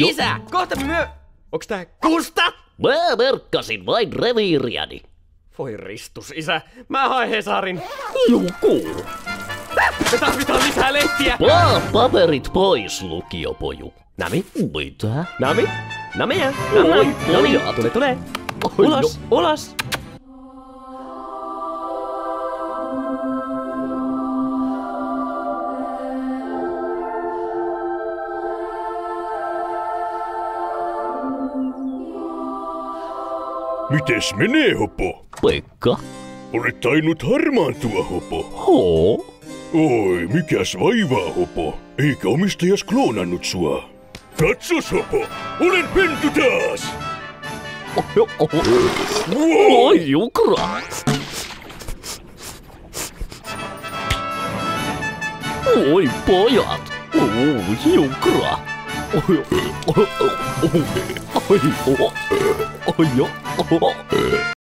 Isä, kohta Onks tää Kusta? Mä merkkasin vain reviiriäni. Voi ristus, isä. Mä haen Hesarin. Joku. Me tarvitaan lisää lehtiä. Paperit pois, lukiopoju. Nami? Mitä? Nami? Namia? Oi, Nami? Tule. Ulos. Mites menee, Hopo? Pekka? Olet tainnut harmaantua, Hopo. Hoo? Oi, mikäs vaivaa, Hopo? Eikä omistajas kloonannut sua? Katsos, Hopo! Olen pentu taas! Oi, jukra! Oi, pojat! Oi, jukra! Oi,